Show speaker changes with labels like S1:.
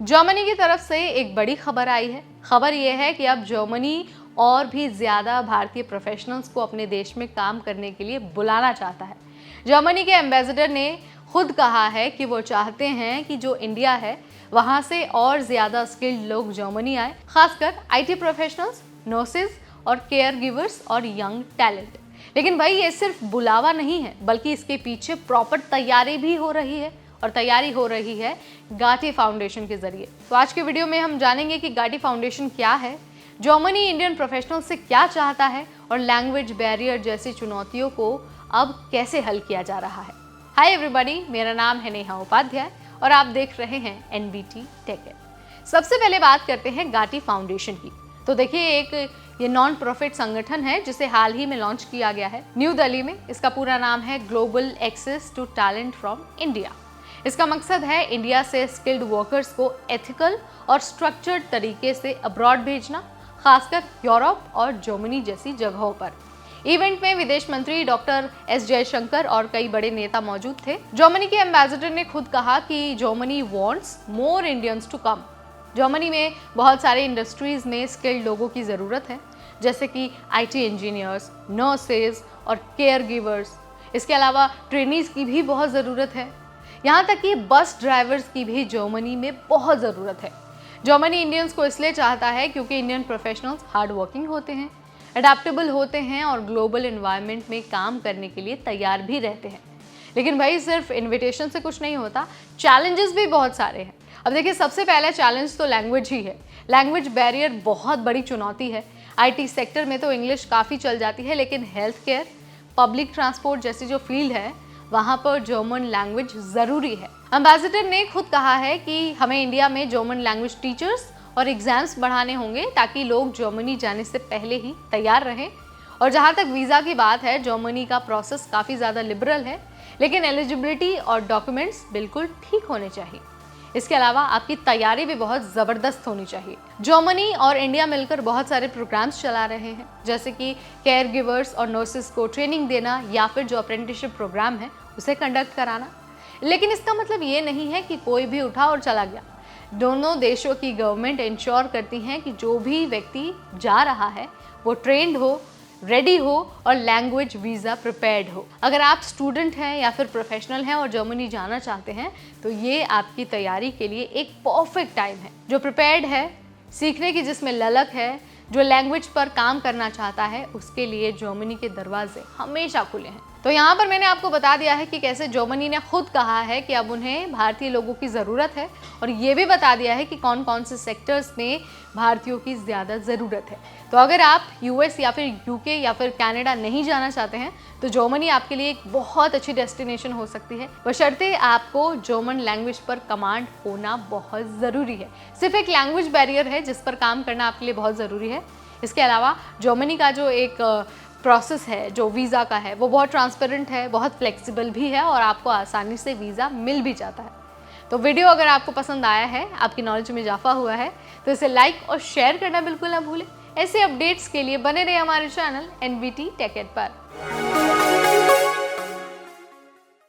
S1: Germany की तरफ से एक बड़ी खबर आई है। खबर यह है कि अब जर्मनी और भी ज़्यादा भारतीय प्रोफेशनल्स को अपने देश में काम करने के लिए बुलाना चाहता है। जर्मनी के एम्बेसडर ने खुद कहा है कि वो चाहते हैं कि जो इंडिया है वहाँ से और ज़्यादा स्किल्ड लोग जर्मनी आए, खासकर आईटी प्रोफेशनल्स, नर्सेज और केयर गिवर्स और यंग टैलेंट। लेकिन भाई ये सिर्फ बुलावा नहीं है, बल्कि इसके पीछे प्रॉपर तैयारी भी हो रही है, और तैयारी हो रही है गाटी फाउंडेशन के जरिए। तो आज के वीडियो में हम जानेंगे कि गाटी फाउंडेशन क्या है, जर्मनी इंडियन प्रोफेशनल से क्या चाहता है और लैंग्वेज बैरियर जैसी चुनौतियों को अब कैसे हल किया जा रहा है। हाय एवरीबॉडी, मेरा नाम है नेहा उपाध्याय और आप देख रहे हैं एनबीटी टेक इट। सबसे पहले बात करते हैं गाटी फाउंडेशन की। तो देखिए, ये नॉन प्रॉफिट संगठन है जिसे हाल ही में लॉन्च किया गया है न्यू दिल्ली में। इसका पूरा नाम है global access to talent from India. इसका मकसद है इंडिया से स्किल्ड वर्कर्स को एथिकल और स्ट्रक्चर्ड तरीके से अब्रॉड भेजना, खासकर यूरोप और जर्मनी जैसी जगहों पर। इवेंट में विदेश मंत्री डॉक्टर एस जयशंकर और कई बड़े नेता मौजूद थे। जर्मनी के एम्बेसडर ने खुद कहा कि Germany wants more Indians to come. Germany में बहुत सारे इंडस्ट्रीज में स्किल्ड लोगों की ज़रूरत है, जैसे कि आईटी इंजीनियर्स, नर्सेज और केयर गिवर्स। इसके अलावा ट्रेनीज की भी बहुत ज़रूरत है। यहाँ तक कि बस ड्राइवर्स की भी जर्मनी में बहुत ज़रूरत है। जर्मनी इंडियंस को इसलिए चाहता है क्योंकि इंडियन प्रोफेशनल्स हार्ड वर्किंग होते हैं, अडेप्टेबल होते हैं और ग्लोबल एनवायरनमेंट में काम करने के लिए तैयार भी रहते हैं। लेकिन भाई सिर्फ इन्विटेशन से कुछ नहीं होता, चैलेंजेस भी बहुत सारे हैं। अब देखिए, सबसे पहला चैलेंज तो लैंग्वेज ही है। लैंग्वेज बैरियर बहुत बड़ी चुनौती है। आईटी सेक्टर में तो इंग्लिश काफ़ी चल जाती है, लेकिन हेल्थ केयर, पब्लिक ट्रांसपोर्ट जैसी जो फील्ड है वहाँ पर जर्मन लैंग्वेज ज़रूरी है। एम्बेसडर ने खुद कहा है कि हमें इंडिया में जर्मन लैंग्वेज टीचर्स और एग्जाम्स बढ़ाने होंगे ताकि लोग जर्मनी जाने से पहले ही तैयार रहें। और जहाँ तक वीज़ा की बात है, जर्मनी का प्रोसेस काफ़ी ज़्यादा लिबरल है, लेकिन एलिजिबिलिटी और डॉक्यूमेंट्स बिल्कुल ठीक होने चाहिए। इसके अलावा आपकी तैयारी भी बहुत ज़बरदस्त होनी चाहिए। जर्मनी और इंडिया मिलकर बहुत सारे प्रोग्राम्स चला रहे हैं, जैसे कि केयर गिवर्स और नर्सेस को ट्रेनिंग देना या फिर जो अप्रेंटिसशिप प्रोग्राम है उसे कंडक्ट कराना। लेकिन इसका मतलब ये नहीं है कि कोई भी उठा और चला गया। दोनों देशों की गवर्नमेंट इंश्योर करती हैं कि जो भी व्यक्ति जा रहा है वो ट्रेंड हो, रेडी हो और लैंग्वेज वीज़ा प्रिपेयर्ड हो। अगर आप स्टूडेंट हैं या फिर प्रोफेशनल हैं और जर्मनी जाना चाहते हैं तो ये आपकी तैयारी के लिए एक परफेक्ट टाइम है। जो प्रिपेयर्ड है, सीखने की जिसमें ललक है, जो लैंग्वेज पर काम करना चाहता है, उसके लिए जर्मनी के दरवाजे हमेशा खुले हैं। तो यहाँ पर मैंने आपको बता दिया है कि कैसे जर्मनी ने खुद कहा है कि अब उन्हें भारतीय लोगों की ज़रूरत है, और ये भी बता दिया है कि कौन कौन से सेक्टर्स में भारतीयों की ज़्यादा ज़रूरत है। तो अगर आप यूएस या फिर यूके या फिर कनाडा नहीं जाना चाहते हैं तो जर्मनी आपके लिए एक बहुत अच्छी डेस्टिनेशन हो सकती है, बशर्ते आपको जर्मन लैंग्वेज पर कमांड होना बहुत ज़रूरी है। सिर्फ एक लैंग्वेज बैरियर है जिस पर काम करना आपके लिए बहुत ज़रूरी है। इसके अलावा जर्मनी का जो एक प्रोसेस है, जो वीज़ा का है, वो बहुत ट्रांसपेरेंट है, बहुत फ्लेक्सिबल भी है और आपको आसानी से वीज़ा मिल भी जाता है। तो वीडियो अगर आपको पसंद आया है, आपकी नॉलेज में इजाफा हुआ है, तो इसे लाइक और शेयर करना बिल्कुल ना भूलें। ऐसे अपडेट्स के लिए बने रहे हमारे चैनल एनबीटी टेक इट पर।